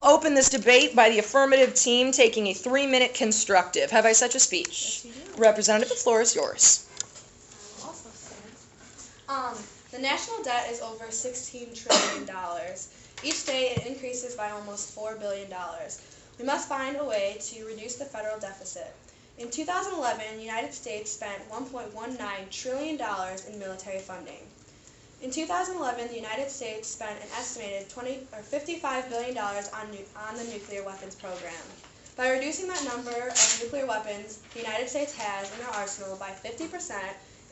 open this debate by the affirmative team taking a 3-minute constructive. Have I such a speech? Yes, you do. Representative, the floor is yours. I will also stand. The national debt is over $16 trillion. Each day it increases by almost $4 billion. We must find a way to reduce the federal deficit. In 2011, the United States spent $1.19 trillion in military funding. In 2011, the United States spent an estimated $55 billion on the nuclear weapons program. By reducing that number of nuclear weapons the United States has in their arsenal by 50%,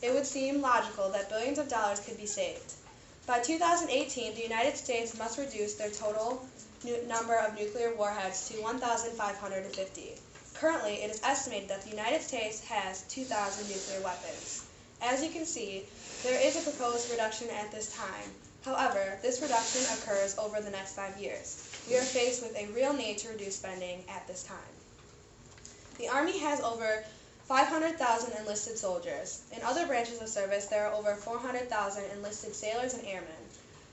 it would seem logical that billions of dollars could be saved. By 2018, the United States must reduce their total number of nuclear warheads to 1,550. Currently, it is estimated that the United States has 2,000 nuclear weapons. As you can see, there is a proposed reduction at this time. However, this reduction occurs over the next 5 years. We are faced with a real need to reduce spending at this time. The Army has over 500,000 enlisted soldiers. In other branches of service, there are over 400,000 enlisted sailors and airmen.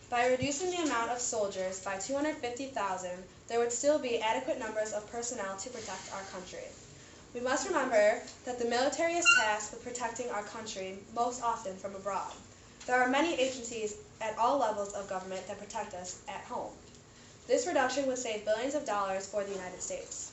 By reducing the amount of soldiers by 250,000, there would still be adequate numbers of personnel to protect our country. We must remember that the military is tasked with protecting our country most often from abroad. There are many agencies at all levels of government that protect us at home. This reduction would save billions of dollars for the United States.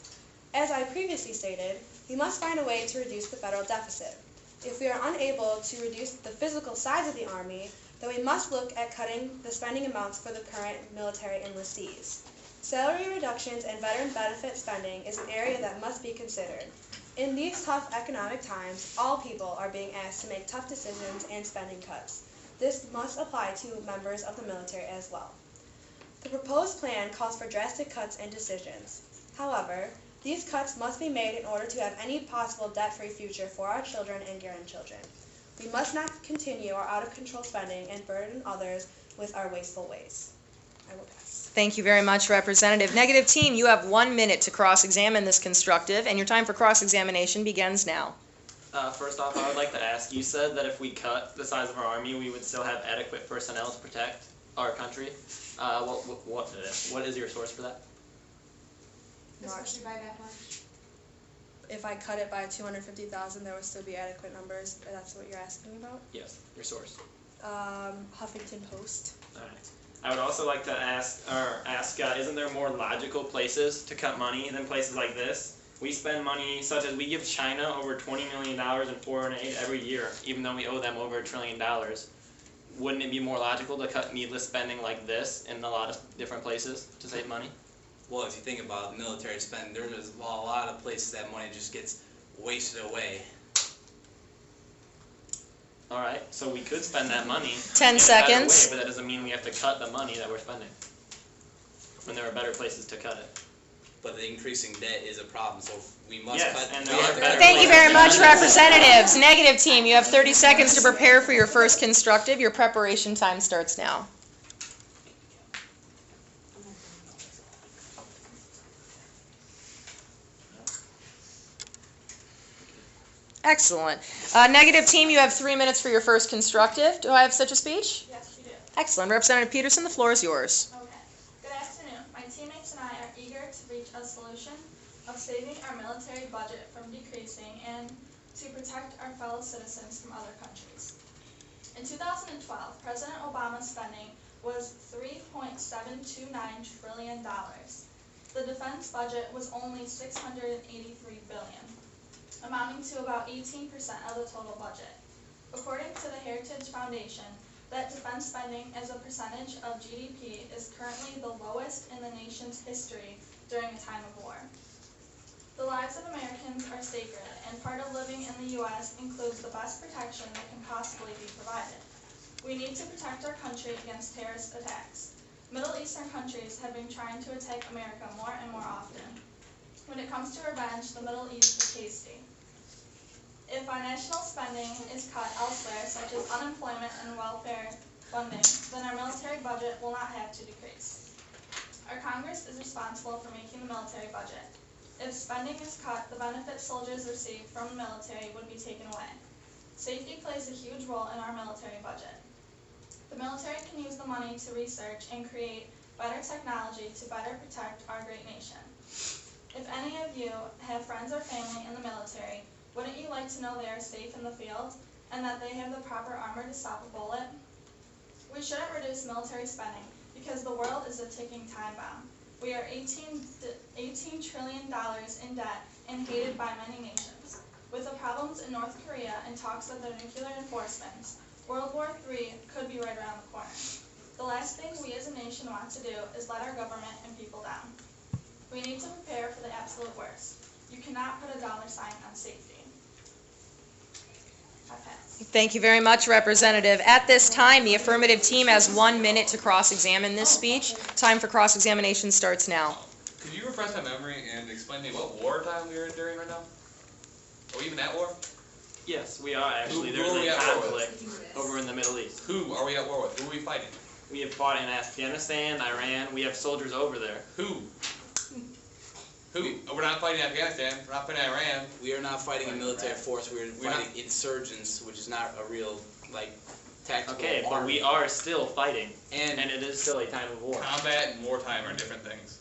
As I previously stated, we must find a way to reduce the federal deficit. If we are unable to reduce the physical size of the Army, then we must look at cutting the spending amounts for the current military enlistees. Salary reductions and veteran benefit spending is an area that must be considered. In these tough economic times, all people are being asked to make tough decisions and spending cuts. This must apply to members of the military as well. The proposed plan calls for drastic cuts and decisions. However, these cuts must be made in order to have any possible debt-free future for our children and grandchildren. We must not continue our out-of-control spending and burden others with our wasteful ways. I will pass. Thank you very much, Representative. Negative team, you have 1 minute to cross-examine this constructive, and your time for cross-examination begins now. First off, I would like to ask, you said that if we cut the size of our Army, we would still have adequate personnel to protect our country. What is your source for that? Especially by that much. If I cut it by 250,000, there would still be adequate numbers. That's what you're asking about? Yes, your source. Huffington Post. All right. I would also like to ask, isn't there more logical places to cut money than places like this? We spend money, such as we give China over $20 million in foreign aid every year, even though we owe them over $1 trillion. Wouldn't it be more logical to cut needless spending like this in a lot of different places to save money? Well, if you think about military spending, there's a lot of places that money just gets wasted away. All right, so we could spend that money 10 in seconds. a better way, but that doesn't mean we have to cut the money that we're spending when there are better places to cut it. But the increasing debt is a problem, so we must Yes, cut. and there are better Thank you very much, places. Representatives. Negative team, you have 30 seconds to prepare for your first constructive. Your preparation time starts now. Excellent. Negative team, you have 3 minutes for your first constructive. Do I have such a speech? Yes, you do. Excellent. Representative Peterson, the floor is yours. Okay. Good afternoon. My teammates and I are eager to reach a solution of saving our military budget from decreasing and to protect our fellow citizens from other countries. In 2012, President Obama's spending was $3.729 trillion. The defense budget was only $683 billion, amounting to about 18% of the total budget. According to the Heritage Foundation, that defense spending as a percentage of GDP is currently the lowest in the nation's history during a time of war. The lives of Americans are sacred, and part of living in the U.S. includes the best protection that can possibly be provided. We need to protect our country against terrorist attacks. Middle Eastern countries have been trying to attack America more and more often. When it comes to revenge, the Middle East is hasty. If our national spending is cut elsewhere, such as unemployment and welfare funding, then our military budget will not have to decrease. Our Congress is responsible for making the military budget. If spending is cut, the benefits soldiers receive from the military would be taken away. Safety plays a huge role in our military budget. The military can use the money to research and create better technology to better protect our great many of you have friends or family in the military, wouldn't you like to know they are safe in the field and that they have the proper armor to stop a bullet? We shouldn't reduce military spending because the world is a ticking time bomb. We are $18 trillion in debt and hated by many nations. With the problems in North Korea and talks of their nuclear enforcement, World War III could be right around the corner. The last thing we as a nation want to do is let our government and people down. We need to prepare for the absolute worst. You cannot put a dollar sign on safety. I pass. Thank you very much, Representative. At this time, the affirmative team has 1 minute to cross-examine this speech. Time for cross-examination starts now. Could you refresh my memory and explain to me what wartime we are enduring right now? Are we even at war? Yes, we are actually. Who There's are we a at war conflict over in the Middle East. Who are we at war with? Who are we fighting? We have fought in Afghanistan, Iran. We have soldiers over there. Who? We're not fighting Afghanistan. We're not fighting Iran. We are not fighting a military force. We're fighting insurgents, which is not a real, tactical Okay, but army. we are still fighting, And and it is still a time of war. Combat and wartime are different things.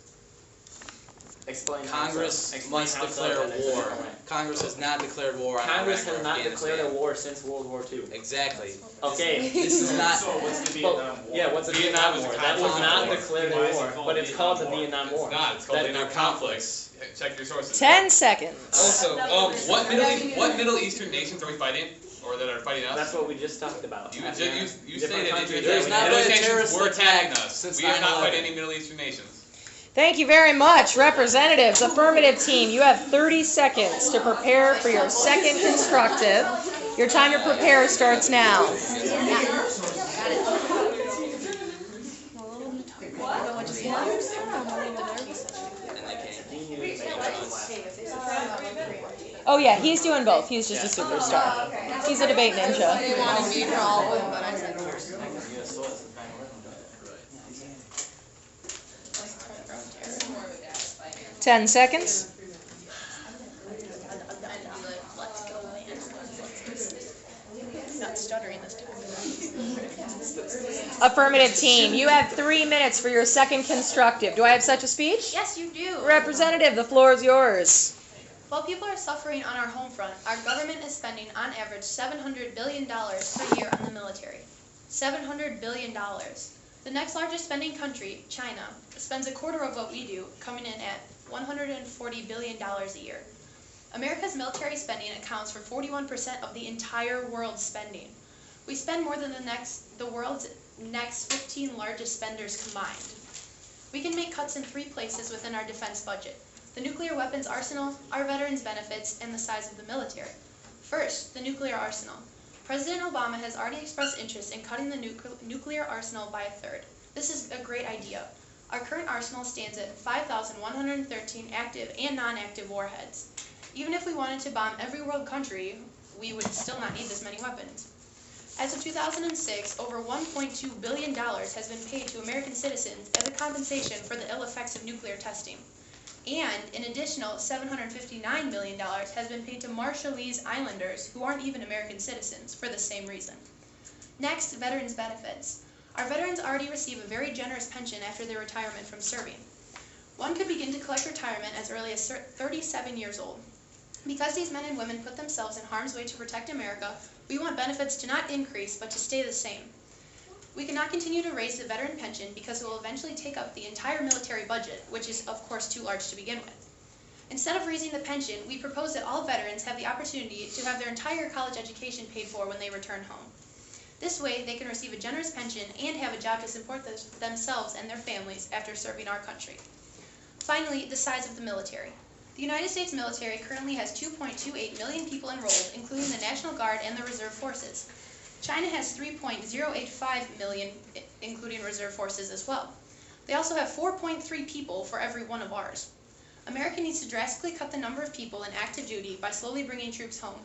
Explain. Congress Explain must how declare so that is war. different. Congress has not declared war on Congress Iraq or has not Afghanistan. declared a war since World War II. Exactly. Okay. This is not. what's the Vietnam War? Yeah, what's the Vietnam Vietnam was a War? That was conflict not war. declared Why a is it war, called but it's Vietnam called the War? Vietnam War. It's not. It's called That- the they're conflicts. Check your sources. 10 seconds. Also, what Middle Eastern nations are we fighting, or that are fighting us? That's what we just talked about. You Different stated countries There's that not we been have. a nations terrorist were attacking attack us. since We are not 9/11. fighting any Middle Eastern nations. Thank you very much, Representatives. Affirmative team, you have 30 seconds to prepare for your second constructive. Your time to prepare starts now. Oh yeah, he's doing both. He's just a superstar. He's a debate ninja. They wanted me for all of them, but I said first. 10 seconds. Not stuttering this time. Affirmative team, you have 3 minutes for your second constructive. Do I have such a speech? Yes, you do. Representative, the floor is yours. While people are suffering on our home front, our government is spending on average $700 billion per year on the military. $700 billion. The next largest spending country, China, spends a quarter of what we do, coming in at $140 billion a year. America's military spending accounts for 41% of the entire world's spending. We spend more than the world's next 15 largest spenders combined. We can make cuts in 3 places within our defense budget: the nuclear weapons arsenal, our veterans' benefits, and the size of the military. First, the nuclear arsenal. President Obama has already expressed interest in cutting the nuclear arsenal by a third. This is a great idea. Our current arsenal stands at 5,113 active and non-active warheads. Even if we wanted to bomb every world country, we would still not need this many weapons. As of 2006, over $1.2 billion has been paid to American citizens as a compensation for the ill effects of nuclear testing. And an additional $759 million has been paid to Marshallese Islanders who aren't even American citizens for the same reason. Next, veterans' benefits. Our veterans already receive a very generous pension after their retirement from serving. One could begin to collect retirement as early as 37 years old. Because these men and women put themselves in harm's way to protect America, we want benefits to not increase but to stay the same. We cannot continue to raise the veteran pension because it will eventually take up the entire military budget, which is of course too large to begin with. Instead of raising the pension, we propose that all veterans have the opportunity to have their entire college education paid for when they return home. This way, they can receive a generous pension and have a job to support themselves and their families after serving our country. Finally, the size of the military. The United States military currently has 2.28 million people enrolled, including the National Guard and the Reserve Forces. China has 3.085 million, including reserve forces as well. They also have 4.3 people for every one of ours. America needs to drastically cut the number of people in active duty by slowly bringing troops home.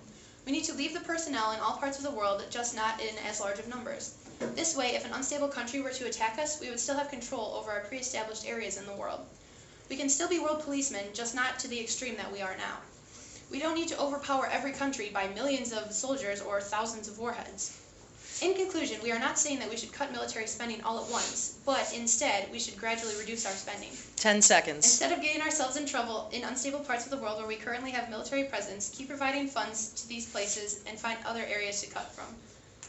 We need to leave the personnel in all parts of the world, just not in as large of numbers. This way, if an unstable country were to attack us, we would still have control over our pre-established areas in the world. We can still be world policemen, just not to the extreme that we are now. We don't need to overpower every country by millions of soldiers or thousands of warheads. In conclusion, we are not saying that we should cut military spending all at once, but instead, we should gradually reduce our spending. 10 seconds. Instead of getting ourselves in trouble in unstable parts of the world where we currently have military presence, keep providing funds to these places and find other areas to cut from.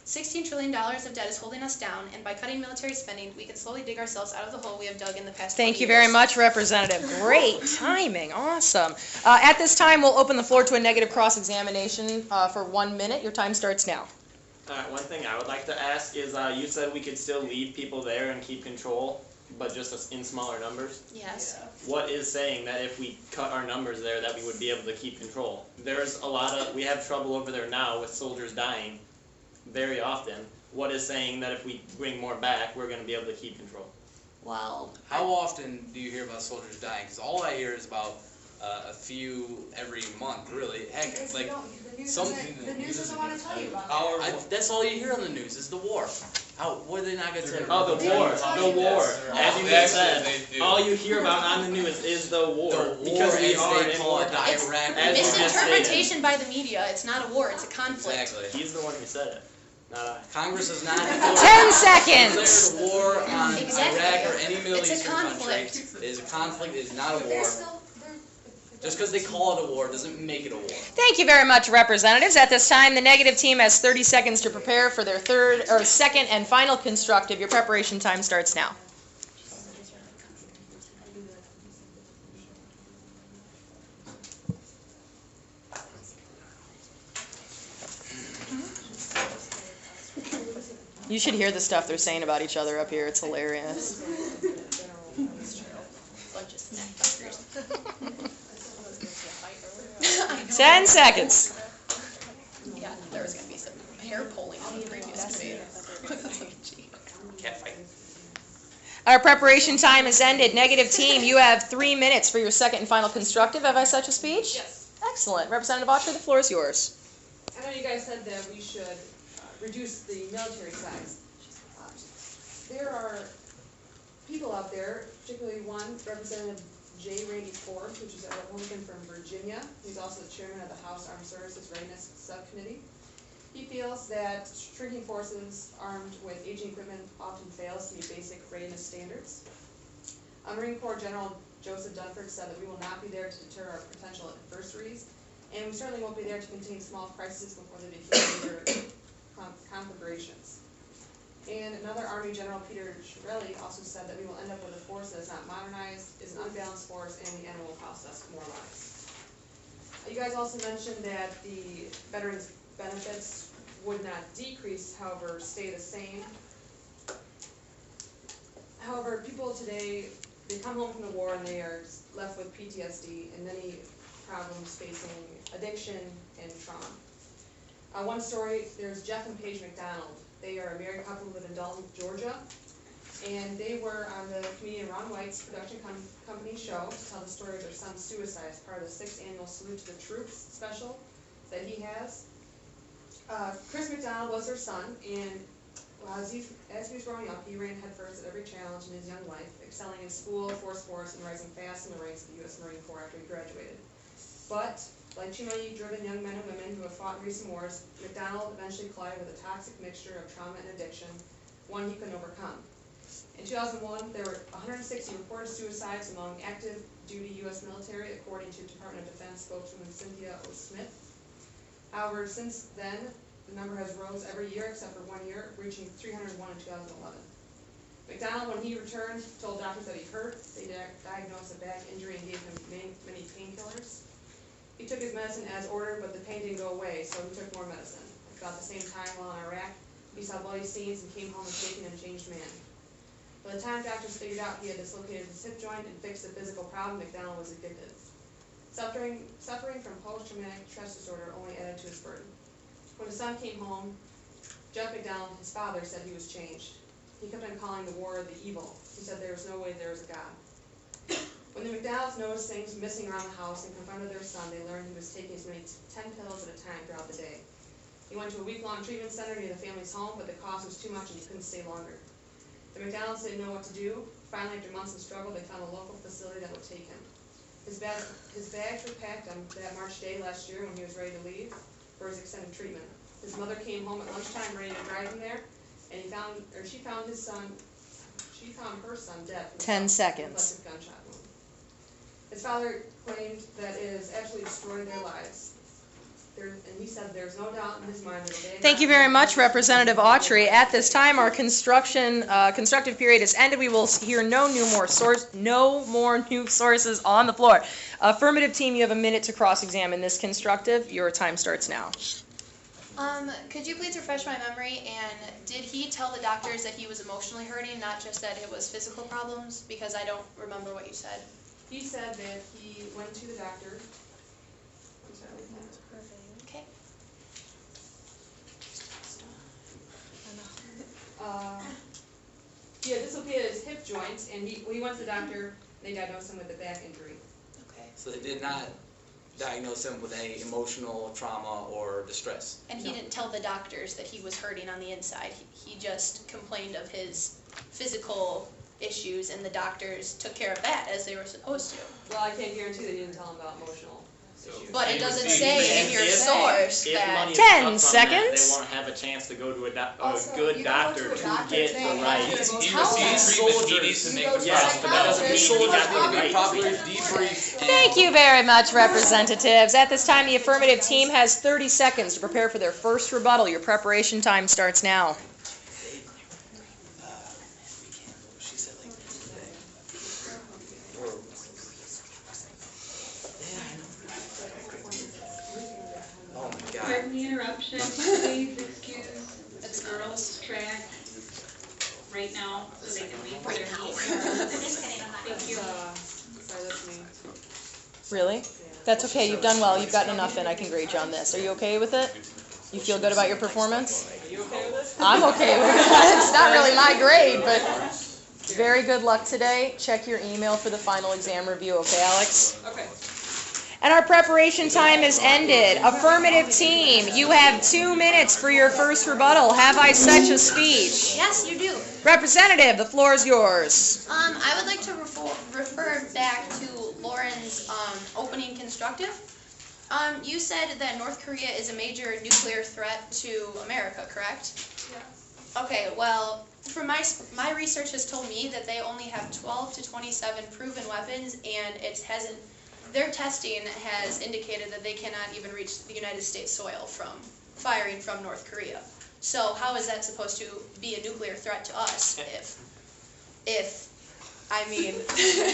$16 trillion of debt is holding us down, and by cutting military spending, we can slowly dig ourselves out of the hole we have dug in the past 20 Thank you years. very much, Representative. Great timing. Awesome. At this time, we'll open the floor to a negative cross-examination for 1 minute. Your time starts now. One thing I would like to ask is, you said we could still leave people there and keep control, but just in smaller numbers. Yes. What is saying that if we cut our numbers there, that we would be able to keep control? We have trouble over there now with soldiers dying very often. What is saying that if we bring more back, we're going to be able to keep control? Well, How often do you hear about soldiers dying? Because all I hear is about a few every month, really. Heck, like The news doesn't want to tell you about that. that's all you hear on the news is the war. What are they not going to say? Oh, the war. As you just said, They do. all you hear about on the news is the war. Because we as are they in call war. it, Iraq. As you just misinterpretation by the media. It's not a war, it's a conflict. Exactly. He's the one who said it, not I. Congress is not 10 seconds. declared a war on Exactly. Iraq or any Middle It's a Eastern country. conflict. It is a conflict. It is not a But war. they're Just because they call it a war doesn't make it a war. Thank you very much, Representatives. At this time, the negative team has 30 seconds to prepare for their second and final constructive. Your preparation time starts now. You should hear the stuff they're saying about each other up here. It's hilarious. Bunch of snack fuckers. 10 seconds. Yeah, there was going to be some hair pulling on the previous debate. Catfight. Our preparation time has ended. Negative team, you have 3 minutes for your second and final constructive. Have I such a speech? Yes. Excellent. Representative Autry, the floor is yours. I know you guys said that we should reduce the military size. There are people out there, particularly one, Representative J. Randy Forbes, which is a Republican from Virginia. He's also the chairman of the House Armed Services Readiness Subcommittee. He feels that shrinking forces armed with aging equipment often fails to meet basic readiness standards. Marine Corps General Joseph Dunford said that we will not be there to deter our potential adversaries, and we certainly won't be there to contain small crises before they become major conflagrations. And another Army General, Peter Chiarelli, also said that we will end up with a force that is not modernized, is an unbalanced force, and the end will cost us more lives. You guys also mentioned that the veterans' benefits would not decrease, however, stay the same. However, people today, they come home from the war and they are left with PTSD and many problems facing addiction and trauma. One story, there's Jeff and Paige McDonald. They are a married couple who live in Dalton, Georgia, and they were on the comedian Ron White's production company show to tell the story of their son's suicide as part of the 6th annual Salute to the Troops special that he has. Chris McDonald was their son, and as he was growing up, he ran headfirst at every challenge in his young life, excelling in school, four sports, and rising fast in the ranks of the U.S. Marine Corps after he graduated. But, like too many driven young men and women who have fought in recent wars, McDonald eventually collided with a toxic mixture of trauma and addiction, one he couldn't overcome. In 2001, there were 160 reported suicides among active duty U.S. military, according to Department of Defense spokeswoman Cynthia O. Smith. However, since then, the number has rose every year except for 1 year, reaching 301 in 2011. McDonald, when he returned, told doctors that he hurt. They diagnosed a back injury and gave him many painkillers. He took his medicine as ordered, but the pain didn't go away, so he took more medicine. About the same time, while in Iraq, he saw bloody scenes and came home a shaken and changed man. By the time doctors figured out he had dislocated his hip joint and fixed the physical problem, McDonald was addicted. Suffering from post-traumatic stress disorder only added to his burden. When his son came home, Jeff McDonald, his father, said he was changed. He kept on calling the war the evil. He said there was no way there was a God. When the McDonalds noticed things missing around the house and confronted their son, they learned he was taking as many 10 pills at a time throughout the day. He went to a week-long treatment center near the family's home, but the cost was too much and he couldn't stay longer. The McDonalds didn't know what to do. Finally, after months of struggle, they found a local facility that would take him. His bags were packed on that March day last year when he was ready to leave for his extended treatment. His mother came home at lunchtime ready to drive him there, and she found her son dead. from a 10 seconds. self-inflicted gunshot wound. His father claimed that it has absolutely destroyed their lives. And he said there's no doubt in his mind that they. Thank you very much, Representative Autry. At this time, our constructive period is ended. We will hear no more new sources on the floor. Affirmative team, you have a minute to cross-examine this constructive. Your time starts now. Could you please refresh my memory, and did he tell the doctors that he was emotionally hurting, not just that it was physical problems? Because I don't remember what you said. He said that he went to the doctor. Okay. He had dislocated his hip joint, and he went to the doctor. They diagnosed him with a back injury. Okay. So they did not diagnose him with any emotional trauma or distress. And he didn't tell the doctors that he was hurting on the inside. He just complained of his physical issues, and the doctors took care of that as they were supposed to. Well, I can't guarantee they didn't tell him about emotional issues. But it doesn't say in your If source If that. money is 10 cut from that, seconds. they won't have a chance to go to a Also, good you gotta go doctor to a doctor to get today the and right. have to go He to receives a treatment he needs to make the Yes, process. but that doesn't mean he got the Be right properly treatment. debriefed. Thank you very much, representatives. At this time, the affirmative team has 30 seconds to prepare for their first rebuttal. Your preparation time starts now. Oh my God. Pardon the interruption, please excuse the girls' track right now so they can leave for their meeting. Thank you. Sorry, that's me. Really? That's okay. You've done well. You've gotten enough in. I can grade you on this. Are you okay with it? You feel good about your performance? Are you okay with it? I'm okay with it. It's not really my grade, but very good luck today. Check your email for the final exam review, okay, Alex? Okay. And our preparation time is ended. Affirmative team, you have 2 minutes for your first rebuttal. Have I such a speech? Yes, you do. Representative, the floor is yours. I would like to refer back to Lauren's opening constructive. You said that North Korea is a major nuclear threat to America, correct? Yes. Okay, well, from my research has told me that they only have 12 to 27 proven weapons, and their testing has indicated that they cannot even reach the United States soil from firing from North Korea. So how is that supposed to be a nuclear threat to us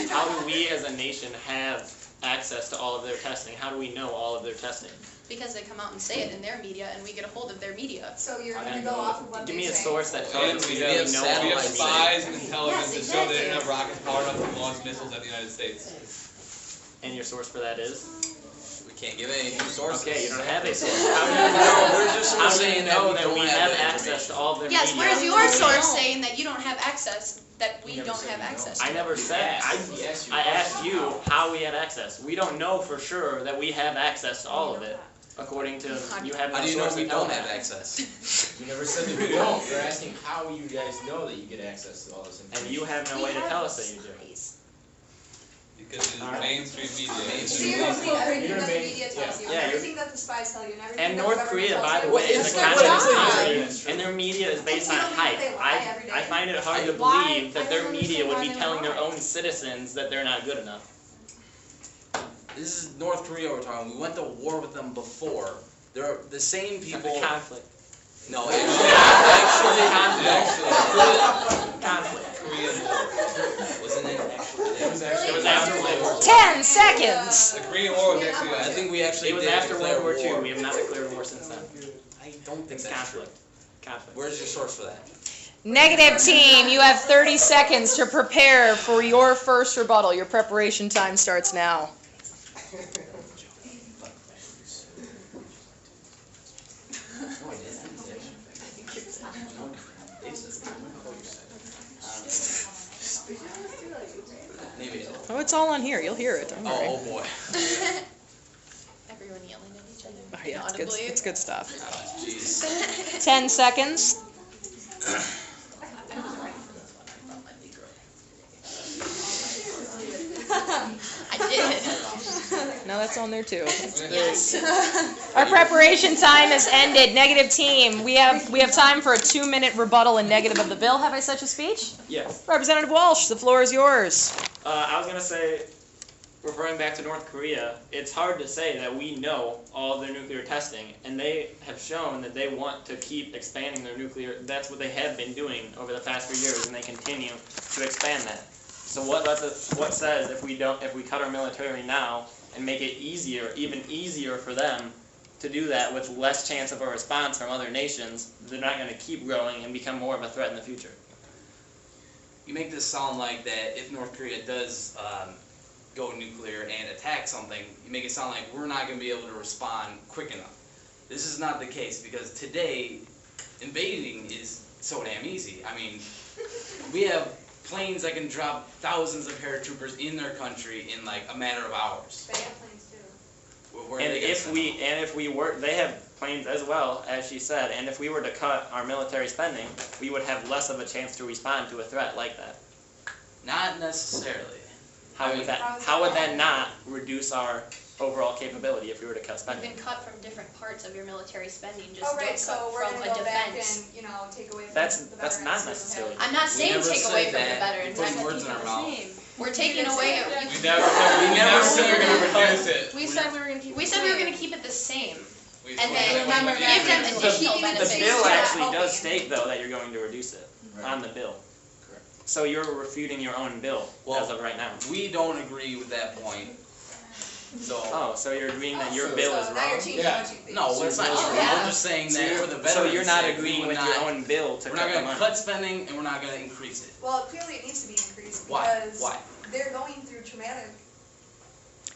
How do we as a nation have access to all of their testing? How do we know all of their testing? Because they come out and say it in their media, and we get a hold of their media. So you're I gonna don't go know. off of what Give they me a say? source that tells And us we that have we know all we of have our spies media. and intelligence Yes, that show they exactly. didn't have rockets powered up to launch missiles at the United States. And your source for that is? We can't give any new sources. Okay, you don't have a source. How do you know? No, we're just How do saying you know that that we we don't have have access to all of their Yes, media? where's your source saying that you don't have access, that we don't have access to? I never said. I asked you how we had access. We don't know for sure that we have access to all of it. According to you have no How do you know source we to tell don't have that. access? You never said that we don't. You're asking how you guys know that you get access to all this And information. you have no way to tell us that you do. Because it's Alright. mainstream media. So you're gonna believe everything You're that the gonna media tells you, yeah, and everything that the spies tell you, and everything And that North the government Korea, tells by you. the way, is It's a like communist what I'm country, saying. and their media is based You on don't hype. think they lie every day? I find it hard to Why? believe that I their don't media would be understand why telling they their lie. own citizens that they're not good enough. This is North Korea we're talking. We went to war with them before. They're the same people. Conflict. No, actually, Conflict. Korean War. wasn't it? It was actually It was after World War II. 10 seconds. The Korean War was actually I think we actually It was did after declare World War II. war. We have not declared war since then. I don't think It's that's true. conflict. Conflict. Where's your source for that? Negative team, you have 30 seconds to prepare for your first rebuttal. Your preparation time starts now. Maybe. Oh, it's all on here. You'll hear it. Don't worry. Oh boy. Everyone yelling at each other. Oh, yeah, it's good, inaudibly. it's good stuff. Jeez. 10 seconds. I did. No, that's on there too. Yes. Our preparation time has ended. Negative team, we have time for a 2-minute rebuttal and negative of the bill. Have I such a speech? Yes. Representative Walsh, the floor is yours. I was going to say, referring back to North Korea, it's hard to say that we know all of their nuclear testing, and they have shown that they want to keep expanding their nuclear. That's what they have been doing over the past few years, and they continue to expand that. So what says if we cut our military now and make it easier, even easier for them to do that with less chance of a response from other nations, they're not going to keep growing and become more of a threat in the future. You make this sound like that if North Korea does go nuclear and attack something, you make it sound like we're not going to be able to respond quick enough. This is not the case, because today, invading is so damn easy. I mean, we have planes that can drop thousands of paratroopers in their country in like a matter of hours. They have planes too. And if we were, they have planes as well, as she said, and if we were to cut our military spending, we would have less of a chance to respond to a threat like that. Not necessarily. How would that not reduce our overall capability if we were to cut You spending? can cut from different parts of your military spending, just Oh, don't right, so cut we're from gonna a go back defense. and, take away from That's the veterans. not necessarily. I'm not saying never take away said from the that. veterans. You're putting I'm words in our mouth. We're taking away. We never said we were gonna reduce it. We said we were gonna keep. We said we were going to keep it the same, We and said then we remember would give them reduce it. additional The benefits. bill Yeah, actually helping. does state, though, that you're going to reduce it on the bill. Correct. So you're refuting your own bill Well, as of right now. We don't agree with that point. So you're agreeing that your bill is So now you're wrong? changing what you think. No, it's not true. yeah. We're just saying that for the veterans. So you're not sake, agreeing we with would your not- own bill to We're cut not the going to money? cut spending, and we're not going to increase it. Well, clearly it needs to be increased Why? because Why? they're going through traumatic.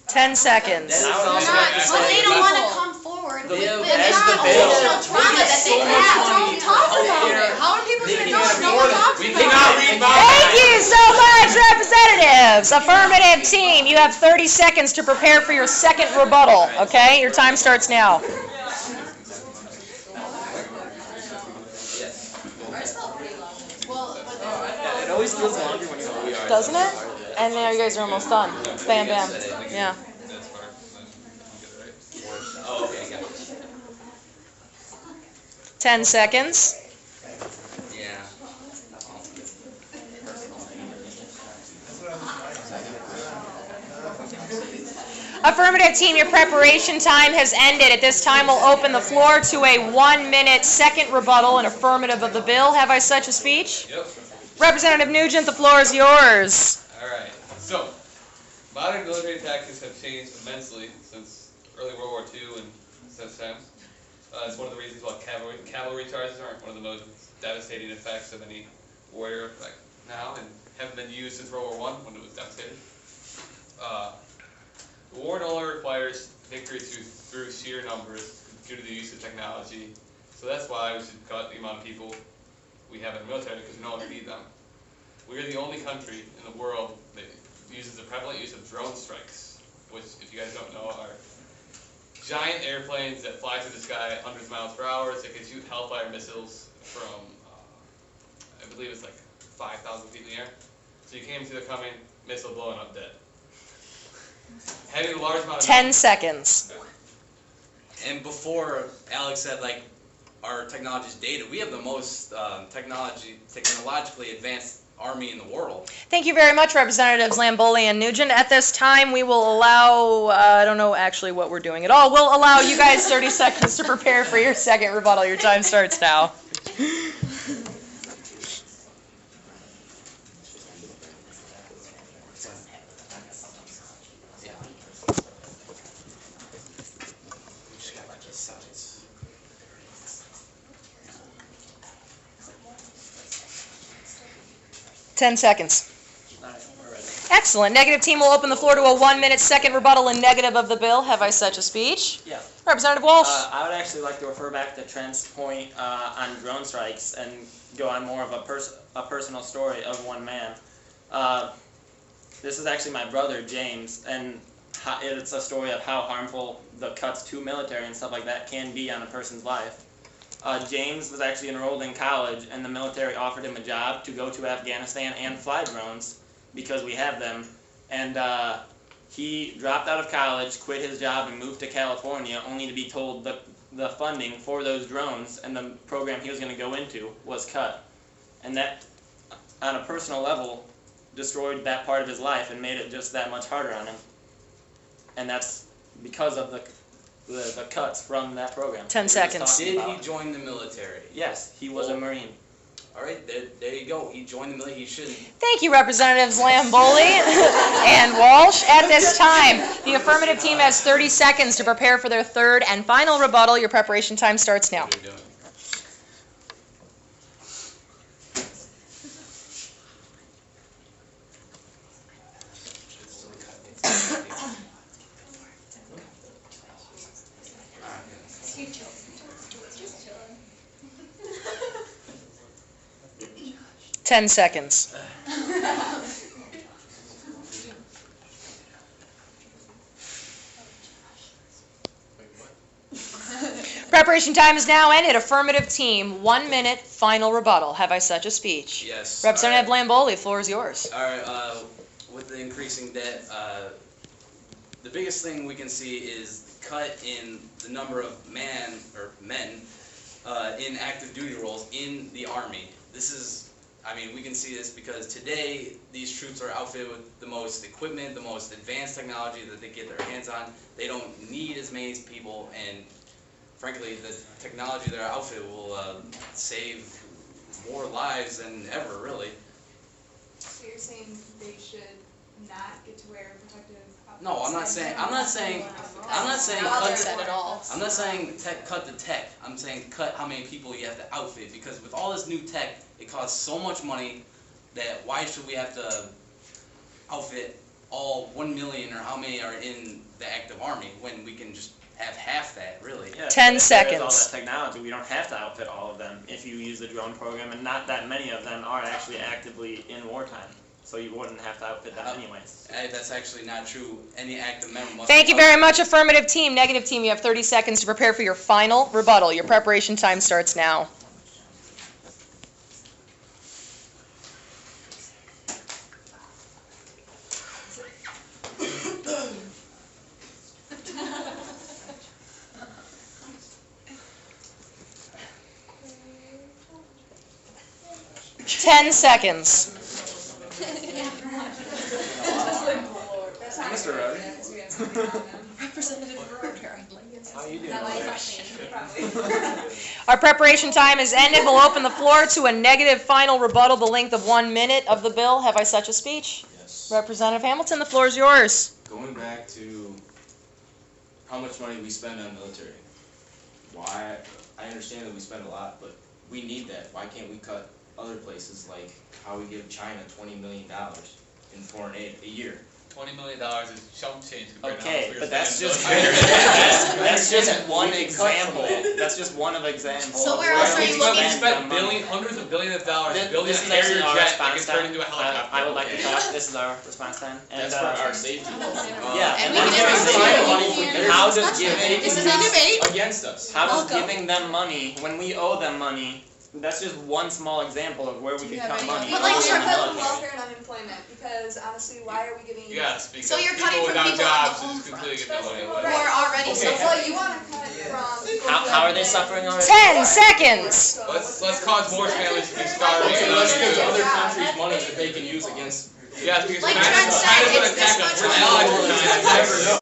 10 seconds. That is Now something it's But not- that- they don't want to come forward with They- the as the bill- emotional trauma that they so much have. money Don't talk for about healthcare. it. How are people They going to can't know? No afford one it. talks We about cannot it. read Thank you so much, representatives. Affirmative team, you have 30 seconds to prepare for your second rebuttal, okay? Your time starts now. It always feels longer when you're Doesn't it? And now you guys are almost done. Bam, bam. Yeah. That's far. I'm good, right? Oh, okay, got it. 10 seconds. Yeah. Affirmative team, your preparation time has ended. At this time, we'll open the floor to a 1-minute second rebuttal and affirmative of the bill. Have I such a speech? Yep. Representative Nugent, the floor is yours. Alright, so, modern military tactics have changed immensely since early World War II and such times. It's one of the reasons why cavalry charges aren't one of the most devastating effects of any warrior like now, and haven't been used since World War I when it was devastating. The war no longer requires victory through sheer numbers due to the use of technology, so that's why we should cut the amount of people we have in the military, because we no longer need them. We are the only country in the world that uses the prevalent use of drone strikes, which, if you guys don't know, are giant airplanes that fly through the sky at hundreds of miles per hour that can shoot Hellfire missiles from, I believe it's like 5,000 feet in the air. So you can't see they're coming, missile blowing up dead. Having a large amount of 10 seconds. And before Alex said, like, our technology is dated, we have the most technologically advanced army in the world. Thank you very much, Representatives Lamboli and Nugent. At this time, we will allow, I don't know actually what we're doing at all. We'll allow you guys 30 seconds to prepare for your second rebuttal. Your time starts now. Ten seconds. Excellent. Negative team will open the floor to a 1-minute second rebuttal and negative of the bill. Have I such a speech? Yeah. Representative Walsh. I would actually like to refer back to Trent's point on drone strikes and go on more of a personal story of one man. This is actually my brother, James, and it's a story of how harmful the cuts to military and stuff like that can be on a person's life. James was actually enrolled in college, and the military offered him a job to go to Afghanistan and fly drones because we have them. And He dropped out of college, quit his job, and moved to California, only to be told the funding for those drones and the program he was going to go into was cut. And that, on a personal level, destroyed that part of his life and made it just that much harder on him. And that's because of the cuts from that program. 10 seconds. Did he join the military? Yes, he was a Marine. All right, there you go. He joined the military. He shouldn't. Thank you, Representatives Lamboli and Walsh. At this time, the affirmative team has 30 seconds to prepare for their third and final rebuttal. Your preparation time starts now. What are you doing? Ten seconds. Preparation time is now ended. Affirmative team, 1 minute, final rebuttal. Have I such a speech? Yes. Representative Lamboli, the floor is yours. All right, with the increasing debt, the biggest thing we can see is cut in the number of men in active duty roles in the Army. This is, I mean, we can see this because today these troops are outfitted with the most equipment, the most advanced technology that they get their hands on. They don't need as many people, and frankly, the technology they're outfitted will save more lives than ever, really. So you're saying they should not get to wear protective outfits? No, I'm not saying Not at all. I'm not saying cut the tech. I'm saying cut how many people you have to outfit, because with all this new tech, it costs so much money that why should we have to outfit all 1 million or how many are in the active Army when we can just have half that, really? Yeah, 10 but if seconds. there is all that technology, we don't have to outfit all of them if you use the drone program, and not that many of them are actually actively in wartime. So you wouldn't have to outfit them anyways. That's actually not true. Any active member must. Thank you very much, affirmative team. Negative team, you have 30 seconds to prepare for your final rebuttal. Your preparation time starts now. Ten seconds. Mr. Rowdy. Representative Roder. How you doing? Our preparation time is ended. We'll open the floor to a negative final rebuttal, the length of 1 minute of the bill. Have I such a speech? Yes. Representative Hamilton, the floor is yours. Going back to how much money we spend on military. Why, I understand that we spend a lot, but we need that. Why can't we cut other places, like how we give China $20 million in foreign aid a year? $20 million is chump change compared to how Okay, much we but are that's spending just on that's just one example. That's just one of examples. So where else are you looking? We spent hundreds of billions of dollars building a This is carrier actually our jet that response can turn time. into a helicopter. I would like to talk. This is our response time. And, That's for our safety. yeah, And and we then never giving said them money. anything And how does discussion. giving This is a debate. Against us. how does Welcome. giving them money when we owe them money? That's just one small example of where we could cut money. But like, in sure, the Cut military. welfare and unemployment, because honestly, why are we giving? Yes, because So you're cutting people from without people on the jobs home is completely get no money. Who are already So suffering. you want to cut from people who How are have they been- suffering already? 10 seconds. Let's cause more families to be starving. Okay, and let's give unemployed. other countries money that they can use against. Yes, because Like China's Trent said, gonna it's attack this us. much We're allies with money. China. Never know.